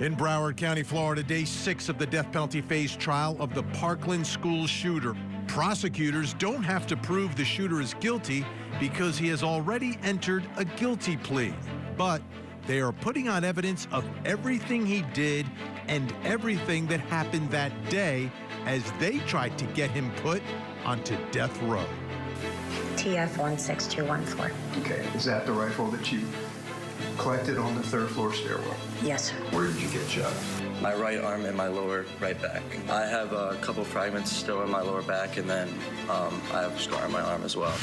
In Broward County, Florida, day 6 of the death penalty phase trial of the Parkland school shooter. Prosecutors don't have to prove the shooter is guilty because he has already entered a guilty plea. But they are putting on evidence of everything he did and everything that happened that day as they tried to get him put onto death row. TF 16214. Okay, is that the rifle that you collected on the 3rd floor stairwell? Yes, sir. Where did you get shot? My right arm and my lower right back. I have a couple fragments still in my lower back, and then I have a scar on my arm as well.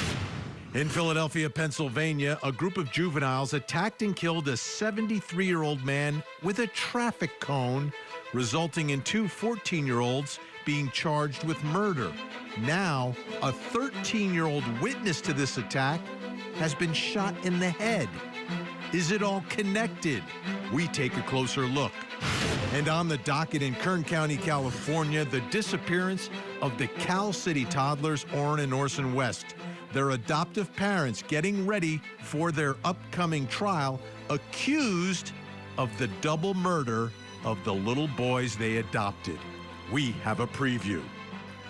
In Philadelphia, Pennsylvania, a group of juveniles attacked and killed a 73-year-old man with a traffic cone, resulting in 2 14-year-olds being charged with murder. Now, a 13-year-old witness to this attack has been shot in the head. Is it all connected? We take a closer look. And on the docket in Kern County, California, the disappearance of the Cal City toddlers Orrin and Orson West. Their adoptive parents getting ready for their upcoming trial, accused of the double murder of the little boys they adopted. We have a preview.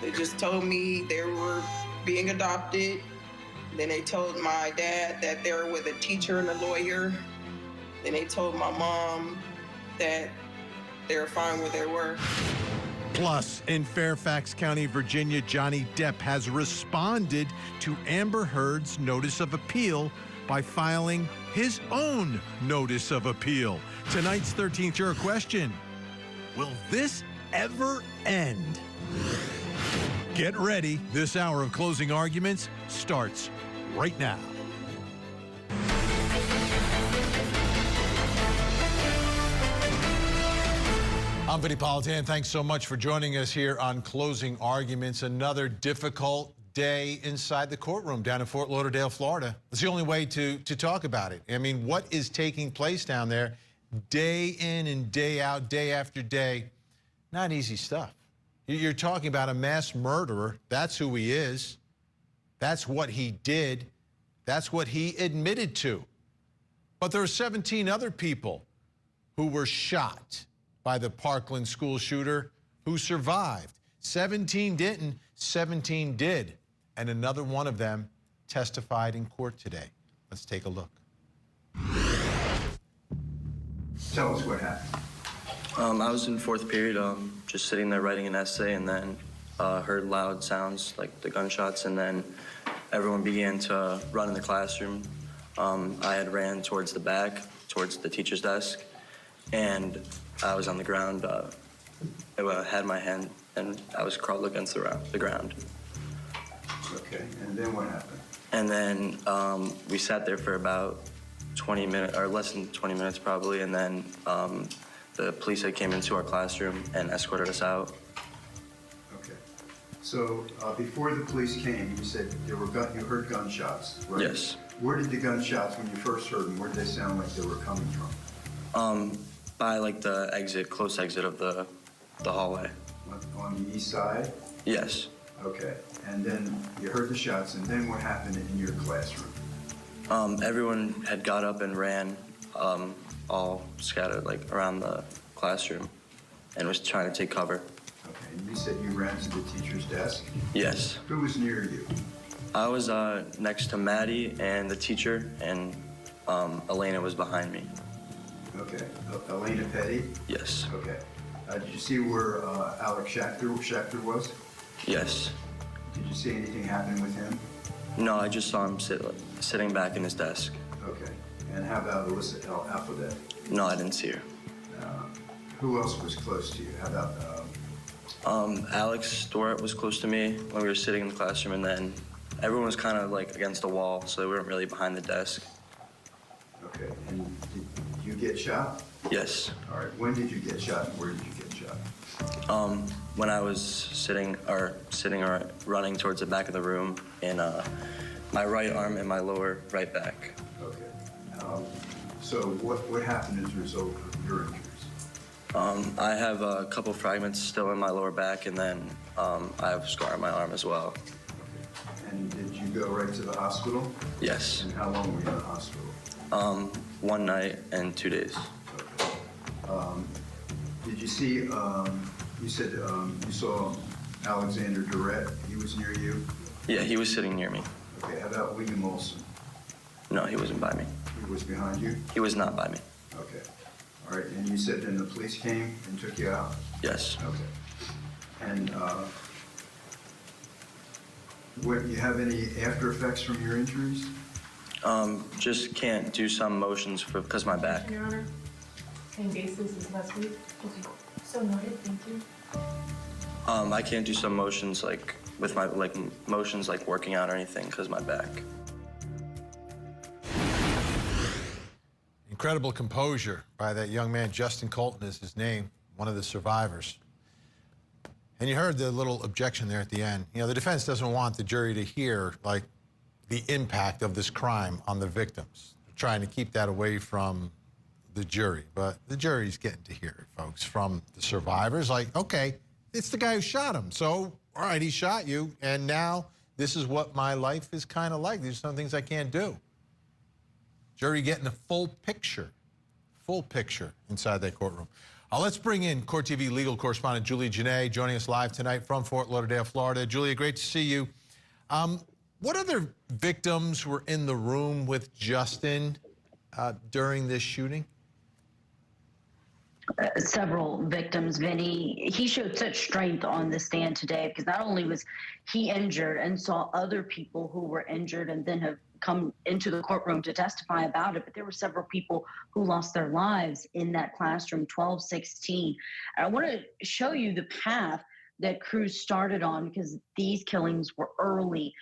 They just told me they were being adopted. Then they told my dad that they were with a teacher and a lawyer. Then they told my mom that they were fine where they were. Plus, in Fairfax County, Virginia, Johnny Depp has responded to Amber Heard's notice of appeal by filing his own notice of appeal. Tonight's 13th juror question: will this ever end? Get ready. This hour of closing arguments starts right now. I'm Vinnie Politan. Thanks so much for joining us here on Closing Arguments. Another difficult day inside the courtroom down in Fort Lauderdale, Florida. It's the only way to talk about it. I mean, what is taking place down there day in and day out, day after day? Not easy stuff. You're talking about a mass murderer. That's who he is. That's what he did. That's what he admitted to. But there are 17 other people who were shot by the Parkland school shooter who survived. 17 didn't, 17 did. And another one of them testified in court today. Let's take a look. Tell us what happened. I was in 4th period, just sitting there writing an essay, and then heard loud sounds like the gunshots, and then everyone began to run in the classroom. I had ran towards the back, towards the teacher's desk, and I was on the ground. I had my hand, and I was crawled against the ground. Okay, and then what happened? And then we sat there for about 20 minutes, or less than 20 minutes probably, and then the police had came into our classroom and escorted us out. Okay, so before the police came, you said you heard gunshots, right? Yes. Where did the gunshots, when you first heard them, where did they sound like they were coming from? By like the exit, close exit of the hallway. On the east side? Yes. Okay, and then you heard the shots, and then what happened in your classroom? Everyone had got up and ran, all scattered like around the classroom, and was trying to take cover. Okay, and you said you ran to the teacher's desk? Yes. Who was near you? I was next to Maddie and the teacher, and Elena was behind me. Okay, Elena Petty? Yes. Okay. Did you see where Alex Schechter was? Yes. Did you see anything happen with him? No, I just saw him sitting back in his desk. Okay. And how about Alyssa Alphabet? No, I didn't see her. Who else was close to you? How about... Alex Stewart was close to me when we were sitting in the classroom, and then everyone was kind of like against the wall, so they weren't really behind the desk. Okay, and did you get shot? Yes. All right, when did you get shot and where did you get shot? When I was sitting or running towards the back of the room in my right arm and my lower right back. Okay. So what happened as a result of your injuries? I have a couple fragments still in my lower back, and then I have a scar on my arm as well. Okay. And did you go right to the hospital? Yes. And how long were you in the hospital? 1 night and 2 days. Okay. Did you see, you said you saw Alexander Durrett, he was near you? Yeah, he was sitting near me. Okay, how about William Olson? No, he wasn't by me. He was behind you? He was not by me. Okay. All right, and you said then the police came and took you out? Yes. Okay. And what, you have any after effects from your injuries? Just can't do some motions because my back. Your Honor, same basis as last week. Okay. So noted, thank you. I can't do some motions like with my motions like working out or anything because my back. Incredible composure by that young man. Justin Colton is his name, one of the survivors. And you heard the little objection there at the end. You know, the defense doesn't want the jury to hear, like, the impact of this crime on the victims. They're trying to keep that away from the jury. But the jury's getting to hear it, folks, from the survivors. Like, okay, it's the guy who shot him. So, all right, he shot you, and now this is what my life is kind of like. These are some things I can't do. Jury getting the full picture inside that courtroom. Let's bring in Court TV legal correspondent Julia Janae, joining us live tonight from Fort Lauderdale, Florida. Julia, great to see you. What other victims were in the room with Justin during this shooting? Several victims, Vinnie. He showed such strength on the stand today because not only was he injured and saw other people who were injured and then have come into the courtroom to testify about it, but there were several people who lost their lives in that classroom, 12-16. I want to show you the path that Cruz started on because these killings were early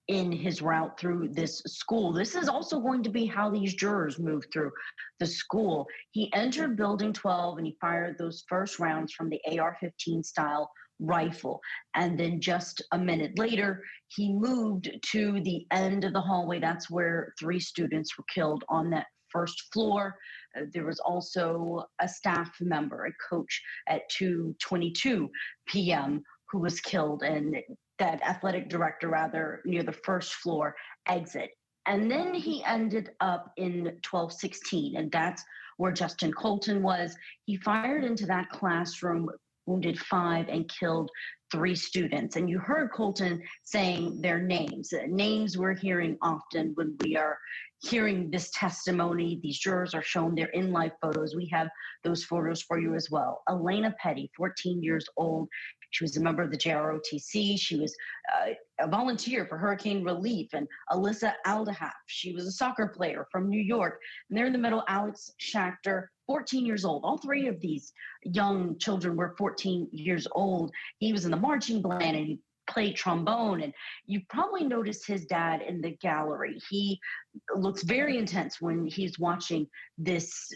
in his route through this school. This is also going to be how these jurors move through the school. He entered building 12 and he fired those first rounds from the AR-15 style rifle. And then just a minute later, he moved to the end of the hallway. That's where 3 students were killed on that first floor. There was also a staff member, a coach at 2:22 p.m. who was killed, and that athletic director, rather, near the first floor exit. And then he ended up in 12-16, and that's where Justin Colton was. He fired into that classroom, wounded 5 and killed 3 students. And you heard Colton saying their names. Names we're hearing often when we are hearing this testimony. These jurors are shown their in-life photos. We have those photos for you as well. Elena Petty, 14 years old. She was a member of the JROTC. She was a volunteer for hurricane relief. And Alyssa Aldahaf, she was a soccer player from New York. And there in the middle, Alex Schachter, 14 years old. All 3 of these young children were 14 years old. He was in the marching band and he played trombone. And you probably noticed his dad in the gallery. He looks very intense when he's watching this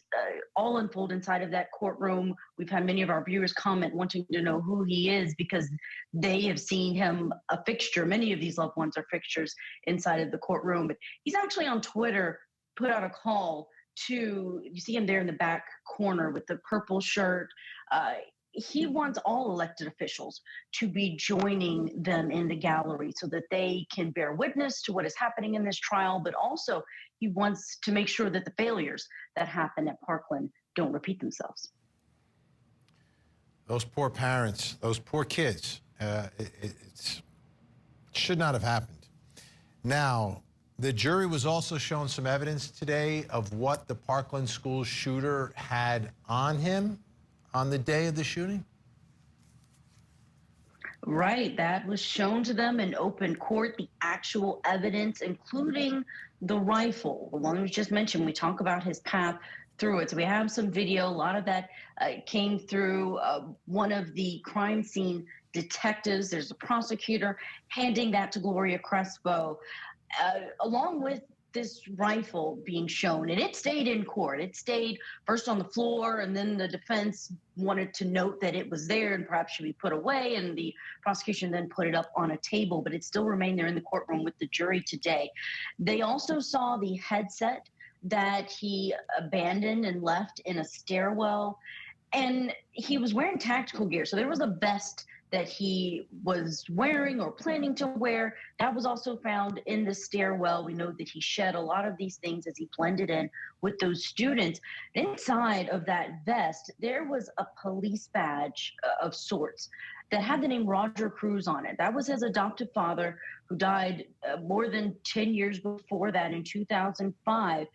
all unfold inside of that courtroom. We've had many of our viewers comment wanting to know who he is because they have seen him a fixture. Many of these loved ones are fixtures inside of the courtroom. But he's actually on Twitter put out a call to, you see him there in the back corner with the purple shirt. He wants all elected officials to be joining them in the gallery so that they can bear witness to what is happening in this trial, but also he wants to make sure that the failures that happen at Parkland don't repeat themselves. Those poor parents, those poor kids, it should not have happened. Now, the jury was also shown some evidence today of what the Parkland school shooter had on him on the day of the shooting? Right, that was shown to them in open court, the actual evidence, including the rifle, the one we just mentioned. We talk about his path through it. So we have some video. A lot of that came through one of the crime scene detectives. There's a prosecutor handing that to Gloria Crespo, along with this rifle being shown, and it stayed in court. It stayed first on the floor, and then the defense wanted to note that it was there and perhaps should be put away, and the prosecution then put it up on a table, but it still remained there in the courtroom with the jury today. They also saw the headset that he abandoned and left in a stairwell, and he was wearing tactical gear, so there was a vest that he was wearing or planning to wear, that was also found in the stairwell. We know that he shed a lot of these things as he blended in with those students. Inside of that vest, there was a police badge of sorts that had the name Roger Cruz on it. That was his adoptive father, who died more than 10 years before that in 2005.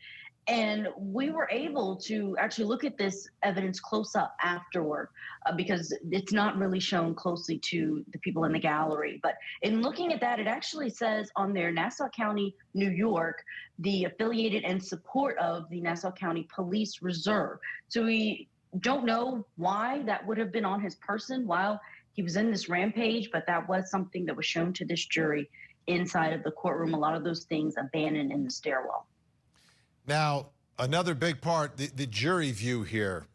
And we were able to actually look at this evidence close up afterward because it's not really shown closely to the people in the gallery. But in looking at that, it actually says on there, Nassau County, New York, the affiliated and support of the Nassau County Police Reserve. So we don't know why that would have been on his person while he was in this rampage, but that was something that was shown to this jury inside of the courtroom. A lot of those things abandoned in the stairwell. Now, another big part, the jury view here.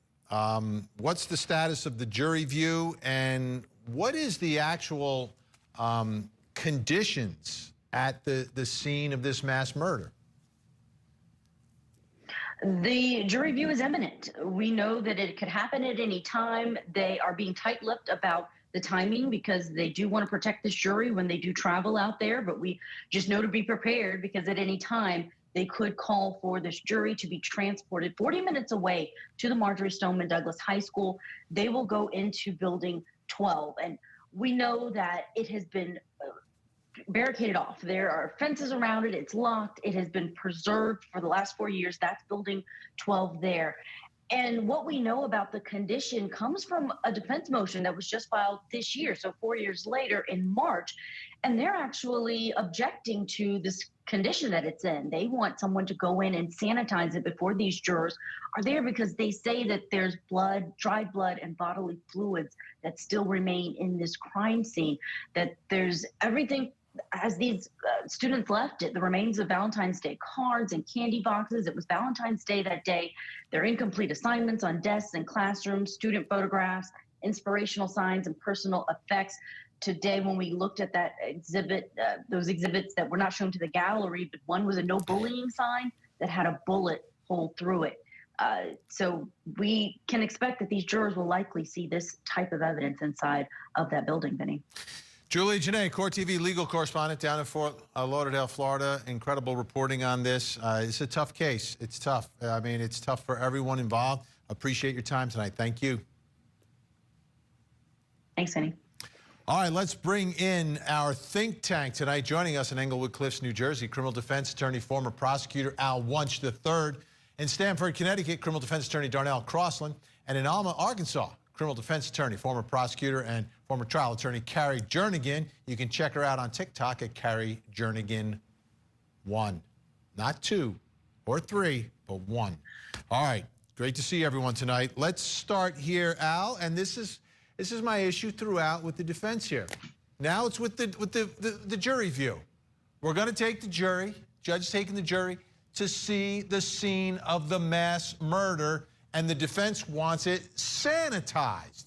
What's the status of the jury view, and what is the actual conditions at the scene of this mass murder? The jury view is imminent. We know that it could happen at any time. They are being tight-lipped about the timing because they do want to protect this jury when they do travel out there, but we just know to be prepared because at any time they could call for this jury to be transported 40 minutes away to the Marjorie Stoneman Douglas High School. They will go into building 12. And we know that it has been barricaded off. There are fences around it. It's locked. It has been preserved for the last 4 years. That's building 12 there. And what we know about the condition comes from a defense motion that was just filed this year, so 4 years later in March. And they're actually objecting to this condition that it's in. They want someone to go in and sanitize it before these jurors are there because they say that there's blood, dried blood, and bodily fluids that still remain in this crime scene, that there's everything. As these students left it, the remains of Valentine's Day cards and candy boxes. It was Valentine's Day that day. Their incomplete assignments on desks and classrooms, student photographs, inspirational signs, and personal effects. Today, when we looked at that exhibit, those exhibits that were not shown to the gallery, but one was a no bullying sign that had a bullet hole through it. So we can expect that these jurors will likely see this type of evidence inside of that building, Vinny. Julie Janae, Court TV legal correspondent down in Fort Lauderdale, Florida. Incredible reporting on this. It's a tough case. It's tough. I mean, it's tough for everyone involved. Appreciate your time tonight. Thank you. Thanks, Vinny. All right, let's bring in our think tank tonight. Joining us in Englewood Cliffs, New Jersey, criminal defense attorney, former prosecutor Al Wunsch III. In Stamford, Connecticut, criminal defense attorney Darnell Crosland. And in Alma, Arkansas, criminal defense attorney, former prosecutor and former trial attorney Carrie Jernigan. You can check her out on TikTok at Carrie Jernigan 1. Not 2 or 3, but 1. All right, great to see everyone tonight. Let's start here, Al, and this is my issue throughout with the defense here. Now it's with the jury view. We're going to take the jury, judge taking the jury, to see the scene of the mass murder, and the defense wants it sanitized.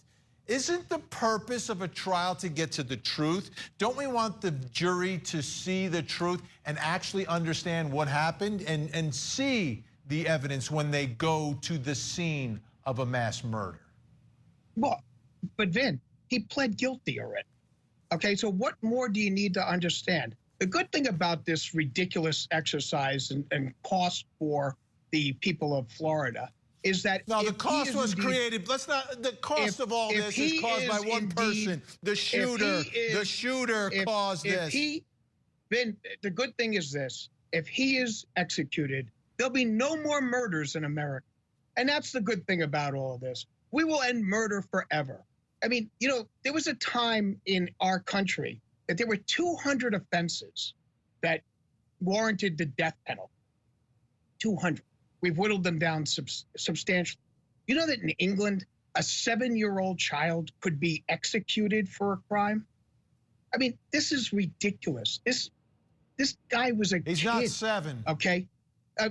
Isn't the purpose of a trial to get to the truth? Don't we want the jury to see the truth and actually understand what happened and see the evidence when they go to the scene of a mass murder? Well, but Vin, he pled guilty already. Okay, so what more do you need to understand? The good thing about this ridiculous exercise and cost for the people of Florida is that no, the cost was created. Let's not. The cost of all this is caused by one person. The shooter. The shooter caused this. Then the good thing is this: if he is executed, there'll be no more murders in America, and that's the good thing about all of this. We will end murder forever. I mean, you know, there was a time in our country that there were 200 offenses that warranted the death penalty. 200. We've whittled them down substantially. You know that in England, a 7-year-old child could be executed for a crime? I mean, this is ridiculous. This guy was a kid. He's not 7. Okay?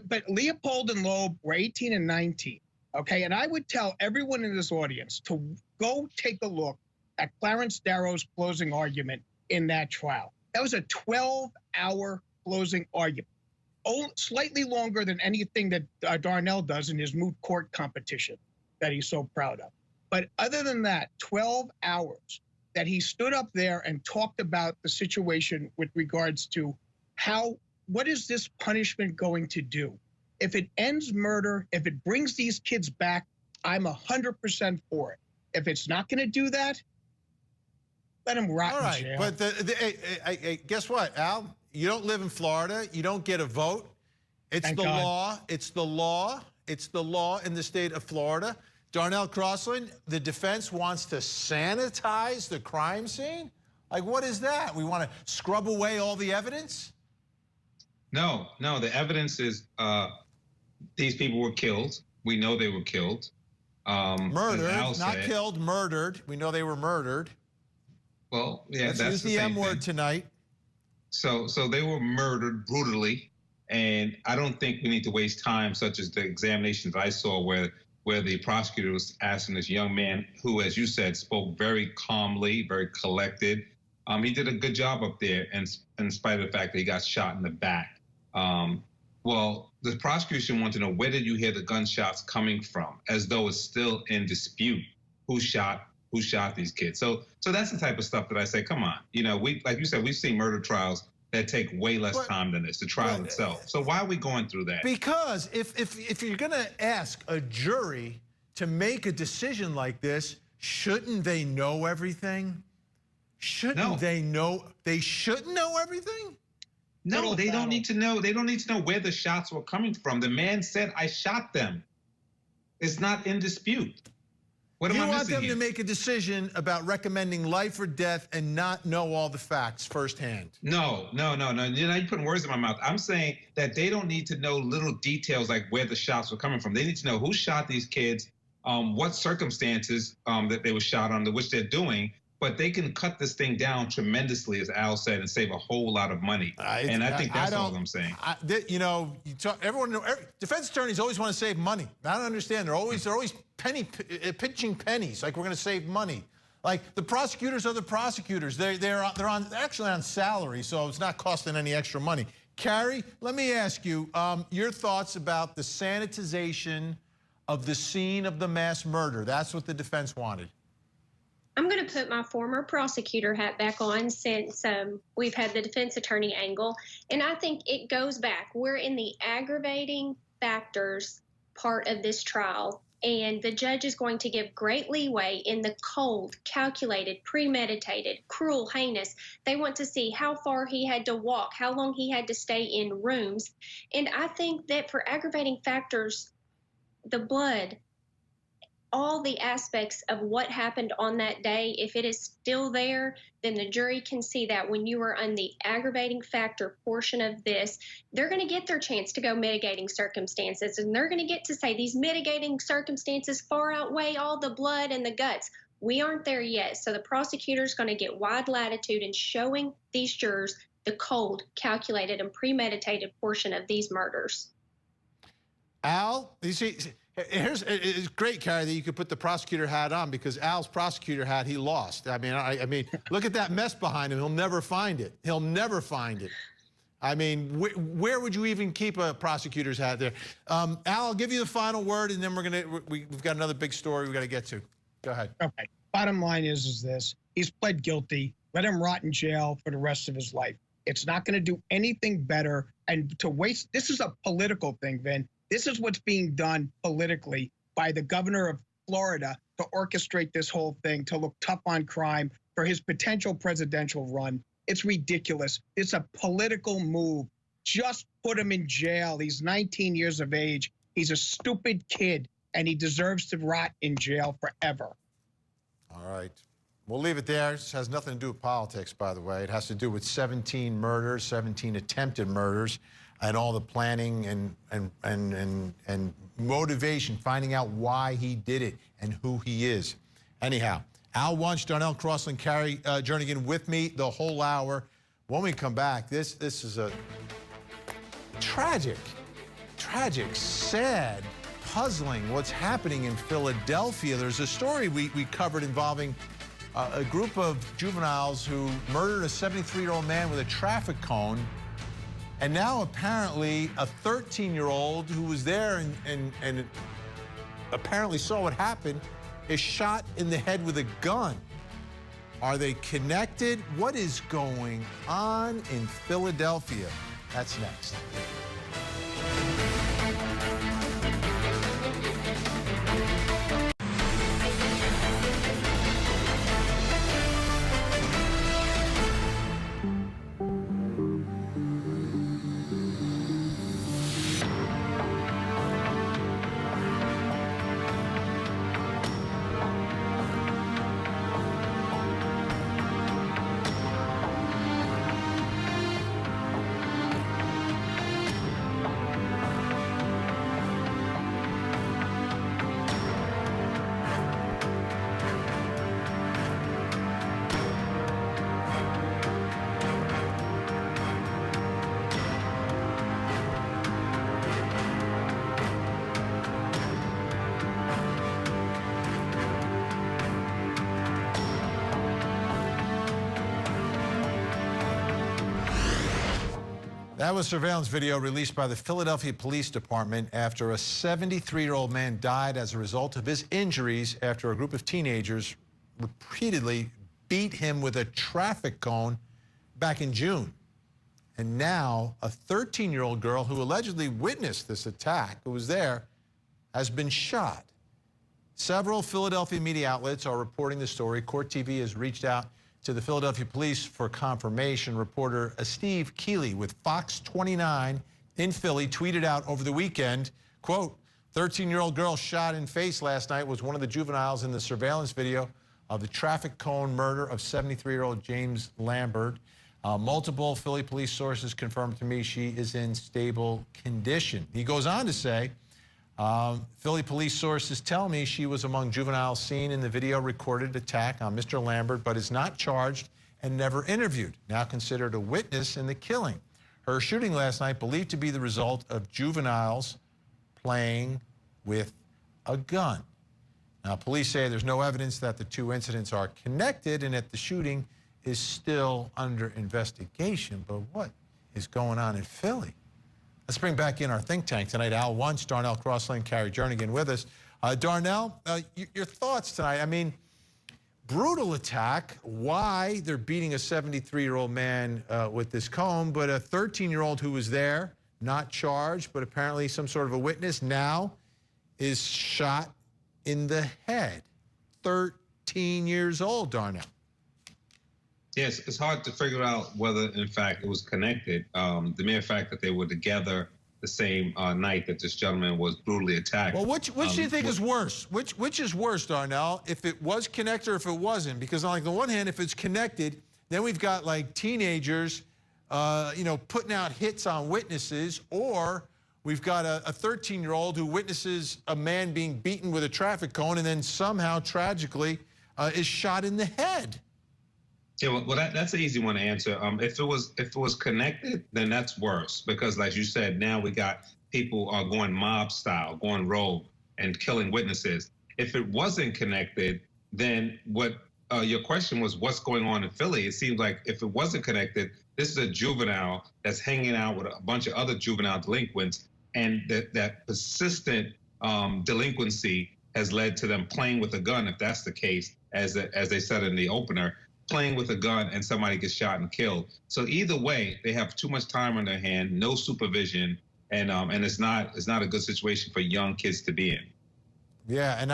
But Leopold and Loeb were 18 and 19. Okay? And I would tell everyone in this audience to go take a look at Clarence Darrow's closing argument in that trial. That was a 12-hour closing argument. Slightly longer than anything that Darnell does in his moot court competition that he's so proud of. But other than that, 12 hours. that he stood up there and talked about the situation with regards to what is this punishment going to do? If it ends murder, if it brings these kids back, I'm 100% for it. If it's not going to do that, let him rot All right, in jail. but guess what, Al? You don't live in Florida. You don't get a vote. It's Thank the God. law. It's the law. It's the law in the state of Florida. Darnell, Crosland, the defense wants to sanitize the crime scene? Like, what is that? We want to scrub away all the evidence? No, the evidence is these people were killed. We know they were killed. Murdered, not killed, murdered. We know they were murdered. Well, yeah, Let's that's use the the same M word thing. tonight. So they were murdered brutally, and I don't think we need to waste time, such as the examinations I saw where the prosecutor was asking this young man who, as you said, spoke very calmly, very collected. He did a good job up there, in spite of the fact that he got shot in the back. Well, the prosecution wanted to know, where did you hear the gunshots coming from? As though it's still in dispute who shot these kids. So that's the type of stuff that I say, come on. You know, like you said, we've seen murder trials that take way less time than this, the trial itself. So why are we going through that? Because if you're going to ask a jury to make a decision like this, shouldn't they know everything? Shouldn't they know? They shouldn't know everything? No, they don't need to know. They don't need to know where the shots were coming from. The man said, I shot them. It's not in dispute. What am I missing? You want them here? to make a decision about recommending life or death and not know all the facts firsthand? No. You're putting words in my mouth. I'm saying that they don't need to know little details like where the shots were coming from. They need to know who shot these kids, what circumstances that they were shot under, which they're doing. But they can cut this thing down tremendously, as Al said, and save a whole lot of money. And I think that's all I'm saying. Defense attorneys always want to save money. I don't understand. They're always pinching pennies, like we're going to save money. Like the prosecutors are the prosecutors. They're actually on salary, so it's not costing any extra money. Carrie, let me ask you your thoughts about the sanitization of the scene of the mass murder. That's what the defense wanted. I'm going to put my former prosecutor hat back on since we've had the defense attorney angle. And I think it goes back. We're in the aggravating factors part of this trial. And the judge is going to give great leeway in the cold, calculated, premeditated, cruel, heinous. They want to see how far he had to walk, how long he had to stay in rooms. And I think that for aggravating factors, the blood, all the aspects of what happened on that day, if it is still there, then the jury can see that when you are on the aggravating factor portion of this, they're going to get their chance to go mitigating circumstances, and they're going to get to say these mitigating circumstances far outweigh all the blood and the guts. We aren't there yet, so the prosecutor's going to get wide latitude in showing these jurors the cold, calculated, and premeditated portion of these murders. Al, you see, it's great, Carrie, that you could put the prosecutor hat on, because Al's prosecutor hat, he lost. I mean, look at that mess behind him. He'll never find it. He'll never find it. I mean, where would you even keep a prosecutor's hat there? Al, I'll give you the final word, and then we've got another big story we've got to get to. Go ahead. Okay. Bottom line is this: he's pled guilty. Let him rot in jail for the rest of his life. It's not going to do anything better. And to waste, this is a political thing, Vin. This is what's being done politically by the governor of Florida to orchestrate this whole thing, to look tough on crime for his potential presidential run. It's ridiculous. It's a political move. Just put him in jail. He's 19 years of age. He's a stupid kid, and he deserves to rot in jail forever. All right. We'll leave it there. This has nothing to do with politics, by the way. It has to do with 17 murders, 17 attempted murders, and all the planning and motivation, finding out why he did it and who he is. Anyhow, Al Wunsch, Darnell, Crosland, Carrie, Jernigan with me the whole hour. When we come back, this is a tragic, sad, puzzling what's happening in Philadelphia. There's a story we covered involving a group of juveniles who murdered a 73-year-old man with a traffic cone. And now apparently a 13-year-old who was there and apparently saw what happened is shot in the head with a gun. Are they connected? What is going on in Philadelphia? That's next. That was surveillance video released by the Philadelphia Police Department after a 73-year-old man died as a result of his injuries after a group of teenagers repeatedly beat him with a traffic cone back in June. And now a 13-year-old girl who allegedly witnessed this attack, who was there, has been shot. Several Philadelphia media outlets are reporting the story. Court TV has reached out to the Philadelphia Police for confirmation. Reporter Steve Keeley with Fox 29 in Philly tweeted out over the weekend, quote, 13-year-old girl shot in face last night was one of the juveniles in the surveillance video of the traffic cone murder of 73-year-old James Lambert. Multiple Philly police sources confirmed to me she is in stable condition. He goes on to say, Philly police sources tell me she was among juveniles seen in the video recorded attack on Mr. Lambert, but is not charged and never interviewed, now considered a witness in the killing. Her shooting last night believed to be the result of juveniles playing with a gun. Now, police say there's no evidence that the two incidents are connected and that the shooting is still under investigation. But what is going on in Philly? Let's bring back in our think tank tonight. Al Wunsch, Darnell, Crosland, Carrie, Jernigan with us. Darnell, your thoughts tonight. I mean, brutal attack. Why they're beating a 73-year-old man with this cone, but a 13-year-old who was there, not charged, but apparently some sort of a witness, now is shot in the head. 13 years old, Darnell. Yes, it's hard to figure out whether, in fact, it was connected. The mere fact that they were together the same night that this gentleman was brutally attacked. Well, which do you think is worse? Which is worse, Darnell, if it was connected or if it wasn't? Because on the one hand, if it's connected, then we've got like teenagers, putting out hits on witnesses, or we've got a 13-year-old who witnesses a man being beaten with a traffic cone and then somehow tragically is shot in the head. Yeah, well, that's an easy one to answer. If it was connected, then that's worse because, like you said, now we got people going mob style, going rogue, and killing witnesses. If it wasn't connected, then what your question was, what's going on in Philly? It seems like if it wasn't connected, this is a juvenile that's hanging out with a bunch of other juvenile delinquents, and that persistent delinquency has led to them playing with a gun. If that's the case, as they said in the opener, playing with a gun and somebody gets shot and killed. So either way, they have too much time on their hand, no supervision, and it's not a good situation for young kids to be in. Yeah, and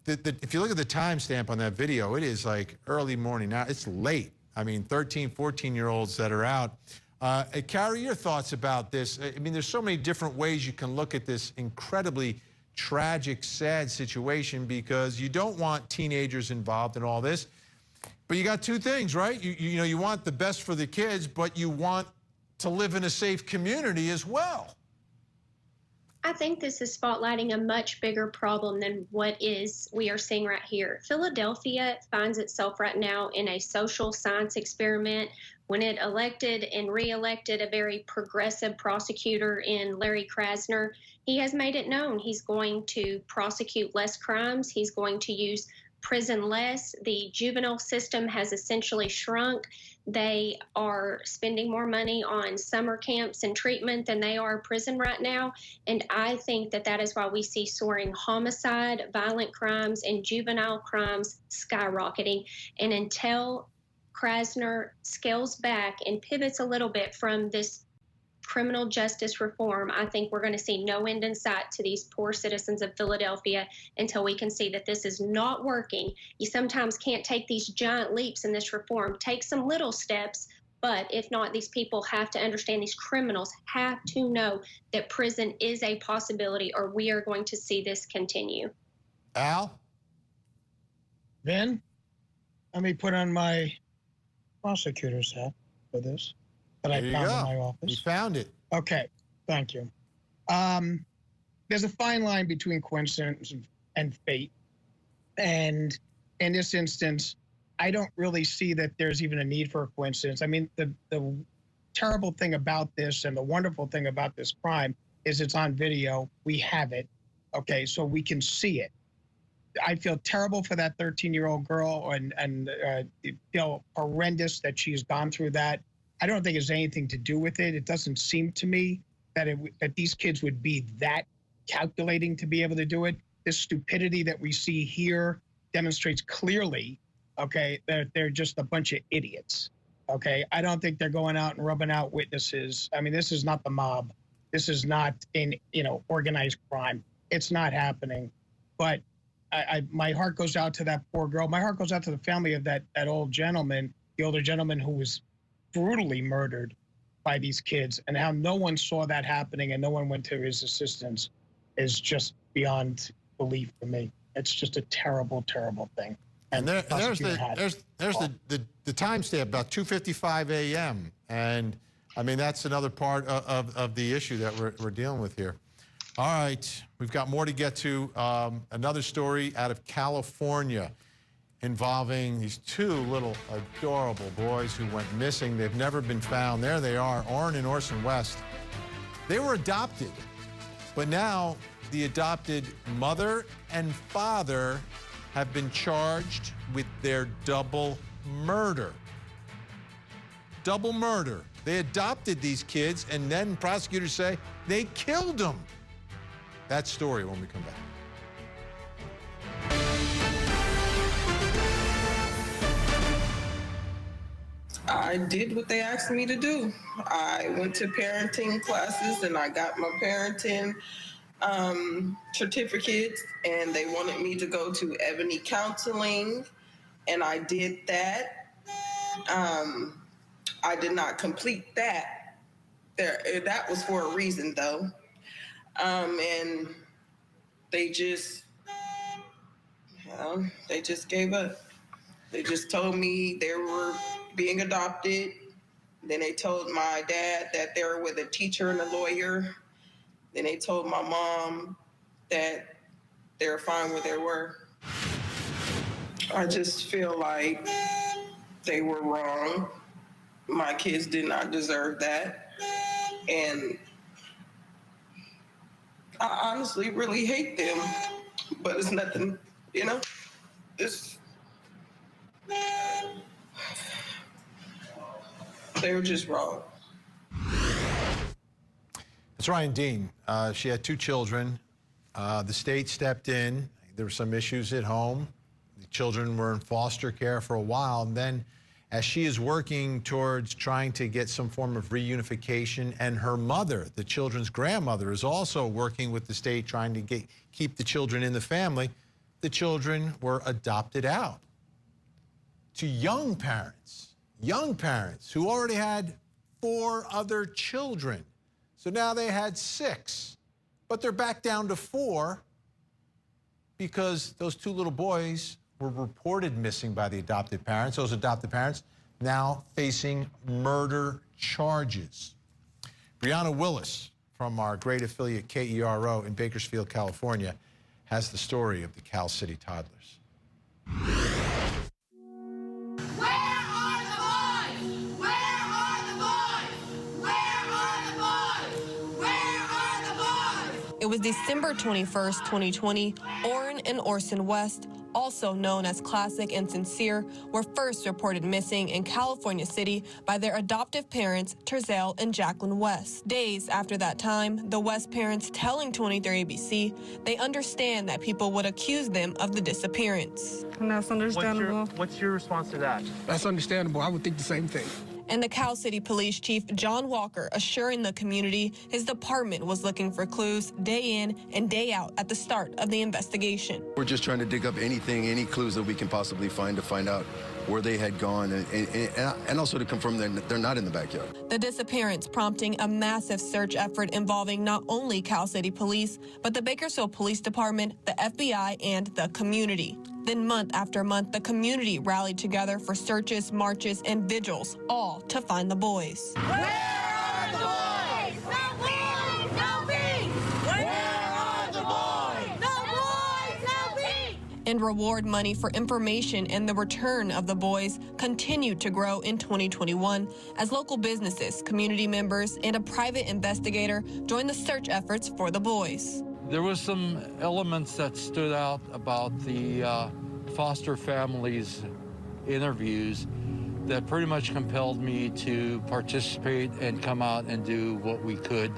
if you look at the timestamp on that video, it is like early morning. Now it's late. I mean, 13, 14-year-olds that are out. Carrie, your thoughts about this? I mean, there's so many different ways you can look at this incredibly tragic, sad situation because you don't want teenagers involved in all this. But you got two things, right? You want the best for the kids, but you want to live in a safe community as well. I think this is spotlighting a much bigger problem than what we are seeing right here. Philadelphia finds itself right now in a social science experiment. When it elected and re-elected a very progressive prosecutor in Larry Krasner, he has made it known he's going to prosecute less crimes. He's going to use prison-less. The juvenile system has essentially shrunk. They are spending more money on summer camps and treatment than they are prison right now. And I think that that is why we see soaring homicide, violent crimes, and juvenile crimes skyrocketing. And until Krasner scales back and pivots a little bit from this criminal justice reform, I think we're going to see no end in sight to these poor citizens of Philadelphia until we can see that this is not working. You sometimes can't take these giant leaps in this reform. Take some little steps, but if not, these people have to understand, these criminals have to know that prison is a possibility, or we are going to see this continue. Al? Vin, let me put on my prosecutor's hat for this that I found in my office. You found it. Okay, thank you. There's a fine line between coincidence and fate. And in this instance, I don't really see that there's even a need for a coincidence. I mean, the terrible thing about this and the wonderful thing about this crime is it's on video. We have it. Okay, so we can see it. I feel terrible for that 13-year-old girl and feel horrendous that she's gone through that. I don't think it has anything to do with it. It doesn't seem to me that that these kids would be that calculating to be able to do it. This stupidity that we see here demonstrates clearly, okay, that they're just a bunch of idiots, okay? I don't think they're going out and rubbing out witnesses. I mean, this is not the mob. This is not organized crime. It's not happening. But my heart goes out to that poor girl. My heart goes out to the family of that old gentleman, the older gentleman who was brutally murdered by these kids, and how no one saw that happening and no one went to his assistance is just beyond belief for me. It's just a terrible, terrible thing. And there's the timestamp, about 2:55 a.m. And I mean, that's another part of the issue that we're dealing with here. All right, we've got more to get to. Another story out of California involving these two little adorable boys who went missing. They've never been found. There they are, Orrin and Orson West. They were adopted, but now the adopted mother and father have been charged with their double murder. Double murder. They adopted these kids, and then prosecutors say they killed them. That story when we come back. I did what they asked me to do. I went to parenting classes and I got my parenting certificates, and they wanted me to go to Ebony Counseling, and I did that. I did not complete that. That was for a reason, though. And they just gave up. They just told me they were being adopted. Then they told my dad that they were with a teacher and a lawyer. Then they told my mom that they were fine where they were. I just feel like they were wrong. My kids did not deserve that. And I honestly really hate them, but it's nothing, they were just wrong. It's Ryan Dean. She had two children. The state stepped in. There were some issues at home. The children were in foster care for a while. And then as she is working towards trying to get some form of reunification, and her mother, the children's grandmother, is also working with the state trying to keep the children in the family, the children were adopted out to young parents who already had 4 other children. So now they had 6, but they're back down to 4 because those 2 little boys were reported missing by the adopted parents. Those adopted parents now facing murder charges. Brianna Willis from our great affiliate KERO in Bakersfield, California, has the story of the Cal City toddlers. It was December 21st, 2020. Orrin and Orson West also known as Classic and Sincere, were first reported missing in California City by their adoptive parents, Terzell and Jacqueline West. Days after that time, the West parents telling 23 ABC they understand that people would accuse them of the disappearance. And that's understandable. What's your response to that? That's understandable. I would think the same thing. And the Cal City Police Chief John Walker assuring the community his department was looking for clues day in and day out at the start of the investigation. We're just trying to dig up anything, any clues that we can possibly find to find out where they had gone and also to confirm that they're not in the backyard. The disappearance prompting a massive search effort involving not only Cal City Police, but the Bakersfield Police Department, the FBI, and the community. Then month after month, the community rallied together for searches, marches, and vigils, all to find the boys. Where are the boys? No boys, no peace! Where are the boys? No boys, no peace! And reward money for information and the return of the boys continued to grow in 2021 as local businesses, community members, and a private investigator joined the search efforts for the boys. There was some elements that stood out about the foster families' interviews that pretty much compelled me to participate and come out and do what we could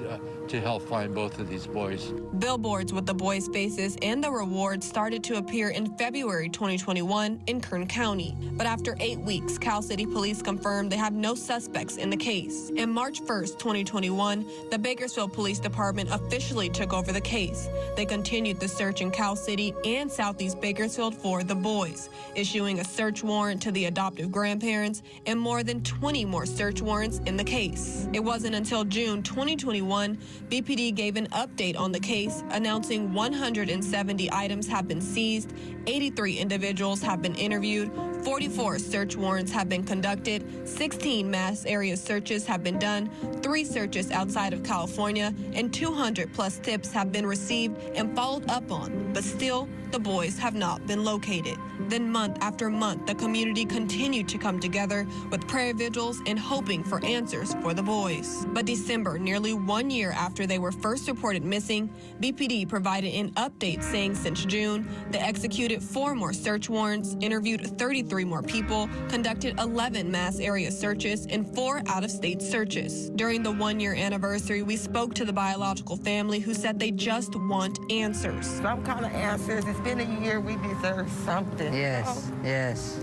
to help find both of these boys. Billboards with the boys' faces and the rewards started to appear in February 2021 in Kern County. But after 8 weeks, Cal City Police confirmed they have no suspects in the case. In March 1st, 2021, the Bakersfield Police Department officially took over the case. They continued the search in Cal City and Southeast Bakersfield for the boys, issuing a search warrant to the adoptive grandparents and more than 20 more search warrants in the case. It wasn't until June 2021 BPD gave an update on the case, announcing 170 items have been seized, 83 individuals have been interviewed, 44 search warrants have been conducted, 16 mass area searches have been done, 3 searches outside of California, and 200 plus tips have been received and followed up on, but still, the boys have not been located. Then month after month, the community continued to come together with prayer vigils and hoping for answers for the boys. But December, nearly 1 year after they were first reported missing, BPD provided an update saying since June, they executed 4 more search warrants, interviewed 33 more people, conducted 11 mass area searches, and 4 out-of-state searches. During the 1-year anniversary, we spoke to the biological family who said they just want answers. Some kind of answers. It's been a year. We deserve something. Yes, yes.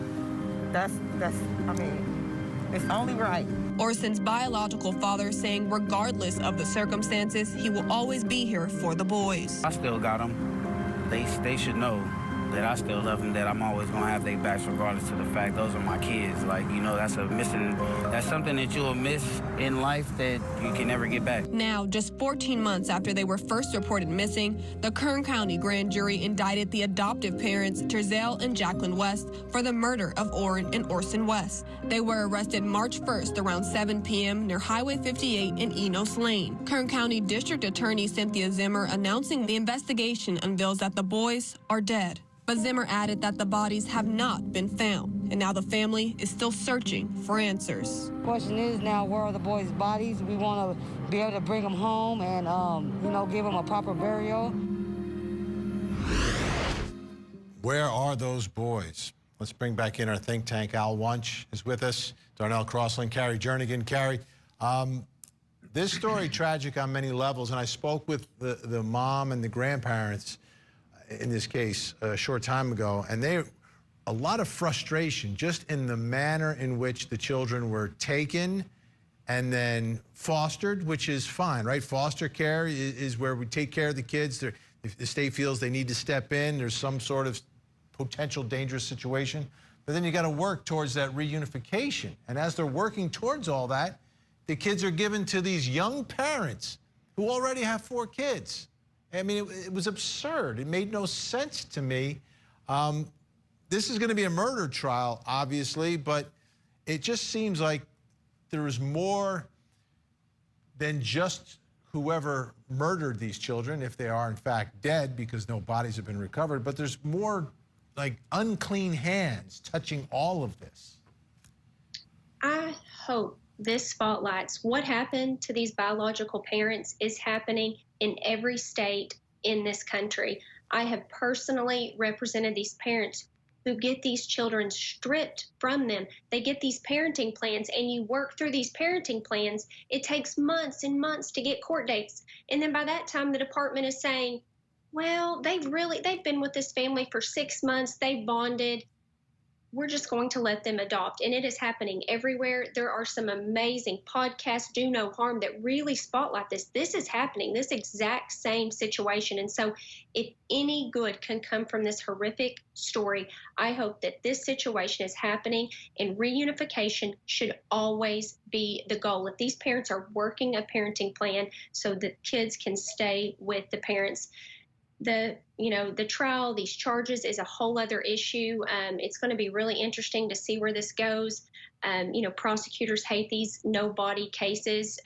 That's, I mean, it's only right. Orson's biological father saying regardless of the circumstances, he will always be here for the boys. I still got them. They should know that I still love them, that I'm always going to have their backs regardless of the fact those are my kids. Like, you know, that's something that you'll miss in life that you can never get back. Now, just 14 months after they were first reported missing, the Kern County grand jury indicted the adoptive parents, Terzell and Jacqueline West, for the murder of Orrin and Orson West. They were arrested March 1st around 7 p.m. near Highway 58 in Enos Lane. Kern County District Attorney Cynthia Zimmer announcing the investigation unveils that the boys are dead. But Zimmer added that the bodies have not been found, and now the family is still searching for answers. The question is now, where are the boys' bodies? We want to be able to bring them home and, you know, give them a proper burial. Where are those boys? Let's bring back in our think tank. Al Wunsch is with us. Darnell, Crosland, Carrie, Jernigan. Carrie, this story tragic on many levels, and I spoke with the mom and the grandparents in this case a short time ago, and a lot of frustration just in the manner in which the children were taken and then fostered, which is fine, right? Foster care is where we take care of the kids. If the state feels they need to step in, there's some sort of potential dangerous situation. But then you got to work towards that reunification. And as they're working towards all that, the kids are given to these young parents who already have 4 kids. I mean, it was absurd. It made no sense to me. This is going to be a murder trial, obviously, but it just seems like there is more than just whoever murdered these children, if they are in fact dead, because no bodies have been recovered, but there's more like unclean hands touching all of this. I hope this spotlights what happened to these biological parents is happening in every state in this country. I have personally represented these parents who get these children stripped from them. They get these parenting plans, and you work through these parenting plans. It takes months and months to get court dates. And then by that time, the department is saying, well, they've been with this family for 6 months. They bonded. We're just going to let them adopt. And it is happening everywhere. There are some amazing podcasts, Do No Harm, that really spotlight this. This is happening, this exact same situation. And so if any good can come from this horrific story, I hope that this situation is happening, and reunification should always be the goal. If these parents are working a parenting plan so that kids can stay with the parents, the trial, these charges is a whole other issue. It's going to be really interesting to see where this goes. Prosecutors hate these no body cases,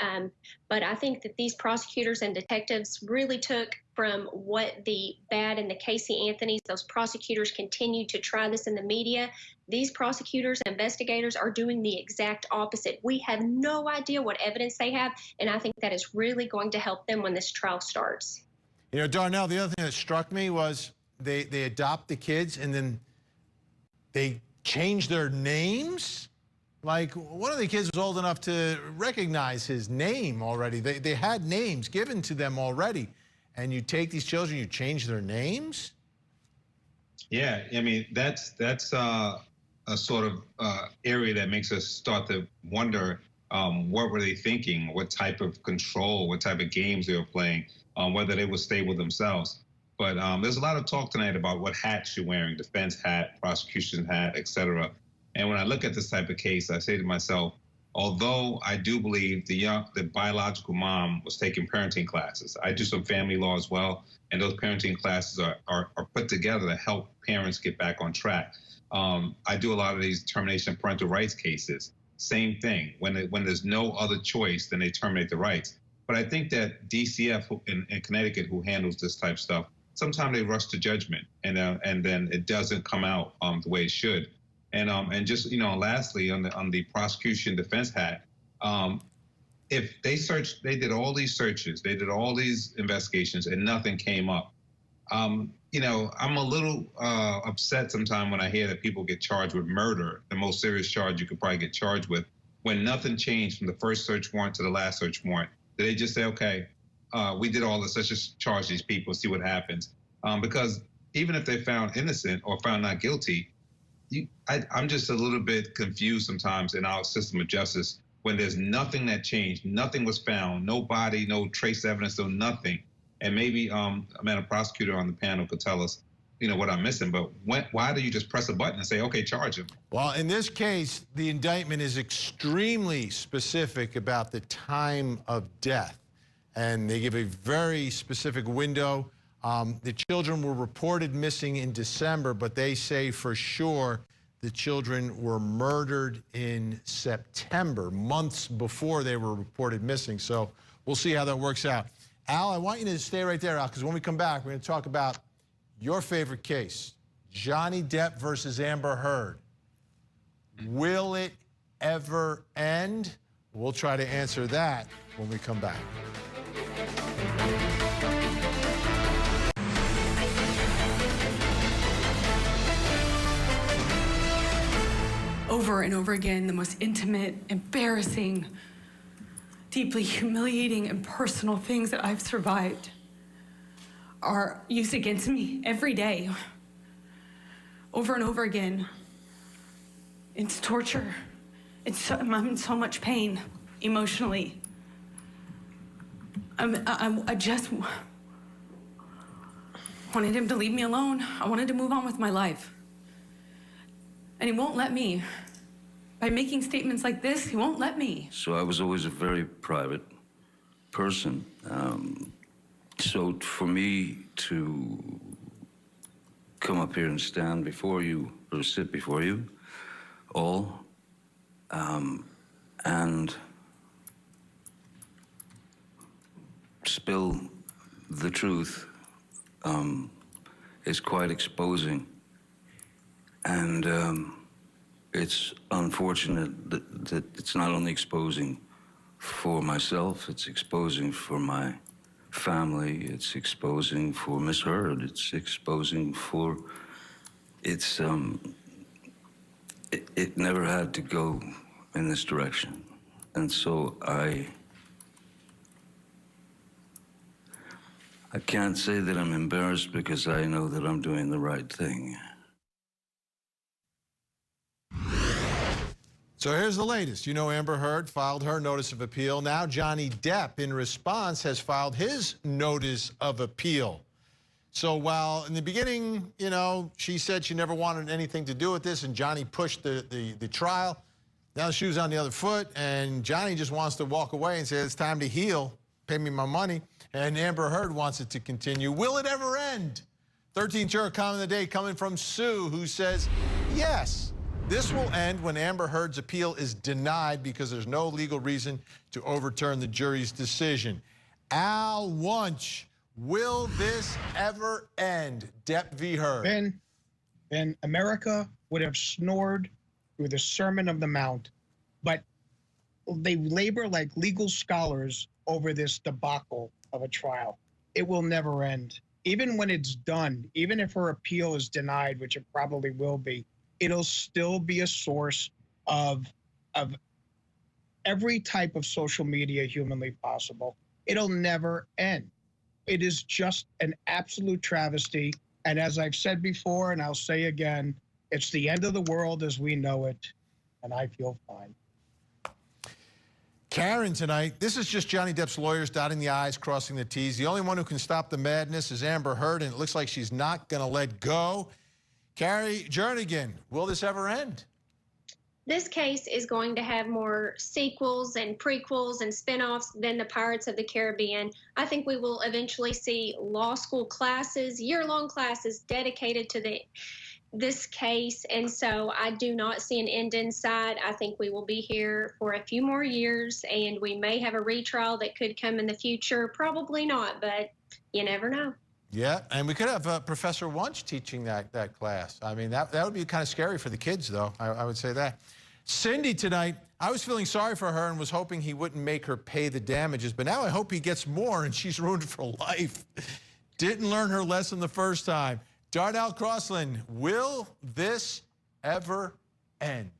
but I think that these prosecutors and detectives really took from what the bad in the Casey Anthony's. Those prosecutors continued to try this in the media. These prosecutors and investigators are doing the exact opposite. We have no idea what evidence they have, and I think that is really going to help them when this trial starts. Darnell, the other thing that struck me was they adopt the kids and then they change their names. Like, one of the kids was old enough to recognize his name already. They had names given to them already. And you take these children, you change their names? Yeah, I mean, that's a sort of area that makes us start to wonder what were they thinking, what type of control, what type of games they were playing. Whether they would stay with themselves. But there's a lot of talk tonight about what hats you're wearing, defense hat, prosecution hat, etc. And when I look at this type of case, I say to myself, although I do believe the biological mom was taking parenting classes, I do some family law as well, and those parenting classes are put together to help parents get back on track. I do a lot of these termination of parental rights cases. Same thing. When there's no other choice, then they terminate the rights. But I think that DCF in Connecticut, who handles this type of stuff, sometimes they rush to judgment, and then it doesn't come out the way it should. And just lastly, on the prosecution defense hat, if they did all these searches, they did all these investigations, and nothing came up. I'm a little upset sometimes when I hear that people get charged with murder, the most serious charge you could probably get charged with, when nothing changed from the first search warrant to the last search warrant. They just say, okay, we did all this, let's just charge these people, see what happens. Because even if they're found innocent or found not guilty, I'm just a little bit confused sometimes in our system of justice when there's nothing that changed, nothing was found, no body, no trace evidence, no nothing. And maybe a prosecutor on the panel could tell us, what I'm missing, but why do you just press a button and say, okay, charge him? Well, in this case, the indictment is extremely specific about the time of death, and they give a very specific window. The children were reported missing in December, but they say for sure the children were murdered in September, months before they were reported missing. So we'll see how that works out. Al, I want you to stay right there, Al, because when we come back, we're going to talk about your favorite case, Johnny Depp versus Amber Heard. Will it ever end? We'll try to answer that when we come back. Over and over again, the most intimate, embarrassing, deeply humiliating and personal things that I've survived are used against me every day, over and over again. It's torture. I'm in so much pain emotionally. I just wanted him to leave me alone. I wanted to move on with my life. And he won't let me. By making statements like this, he won't let me. So I was always a very private person. So for me to come up here and stand before you, or sit before you all, and spill the truth is quite exposing. And it's unfortunate that it's not only exposing for myself, it's exposing for my family. It's exposing for Miss Heard. It's exposing for, it never had to go in this direction. And so I can't say that I'm embarrassed because I know that I'm doing the right thing. So here's the latest. You know, Amber Heard filed her notice of appeal. Now Johnny Depp, in response, has filed his notice of appeal. So while in the beginning, you know, she said she never wanted anything to do with this and Johnny pushed the trial, now the shoe's on the other foot and Johnny just wants to walk away and say, it's time to heal, pay me my money. And Amber Heard wants it to continue. Will it ever end? 13th juror comment of the day coming from Sue, who says, yes, this will end when Amber Heard's appeal is denied because there's no legal reason to overturn the jury's decision. Al Wunsch, will this ever end? Depp v. Heard. Ben, America would have snored through the Sermon of the Mount, but they labor like legal scholars over this debacle of a trial. It will never end. Even when it's done, even if her appeal is denied, which it probably will be, it'll still be a source of every type of social media humanly possible. It'll never end. It is just an absolute travesty. And as I've said before, and I'll say again, it's the end of the world as we know it, and I feel fine. Karen tonight, this is just Johnny Depp's lawyers dotting the I's, crossing the T's. The only one who can stop the madness is Amber Heard, and it looks like she's not going to let go. Carrie, Jernigan, will this ever end? This case is going to have more sequels and prequels and spinoffs than the Pirates of the Caribbean. I think we will eventually see law school classes, year-long classes dedicated to this case, and so I do not see an end in sight. I think we will be here for a few more years, and we may have a retrial that could come in the future. Probably not, but you never know. Yeah, and we could have Professor Wunsch teaching that class. I mean, that would be kind of scary for the kids, though. I would say that. Cindy tonight, I was feeling sorry for her and was hoping he wouldn't make her pay the damages, but now I hope he gets more and she's ruined for life. Didn't learn her lesson the first time. Darnell, Crosland, will this ever end?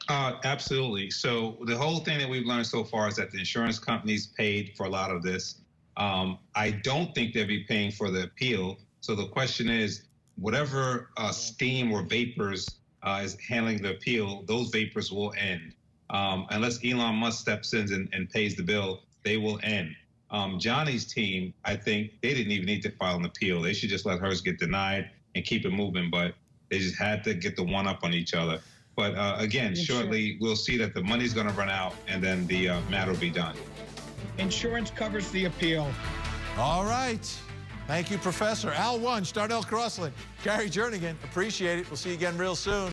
Absolutely. So the whole thing that we've learned so far is that the insurance companies paid for a lot of this. I don't think they'll be paying for the appeal. So the question is, whatever steam or vapors is handling the appeal, those vapors will end. Unless Elon Musk steps in and pays the bill, they will end. Johnny's team, I think they didn't even need to file an appeal. They should just let hers get denied and keep it moving, but they just had to get the one up on each other. But again, shortly we'll see that the money's gonna run out and then the matter will be done. Insurance covers the appeal. All right. Thank you, Professor. Al Wunsch, Darnell, Crosland, Carrie, Jernigan. Appreciate it. We'll see you again real soon.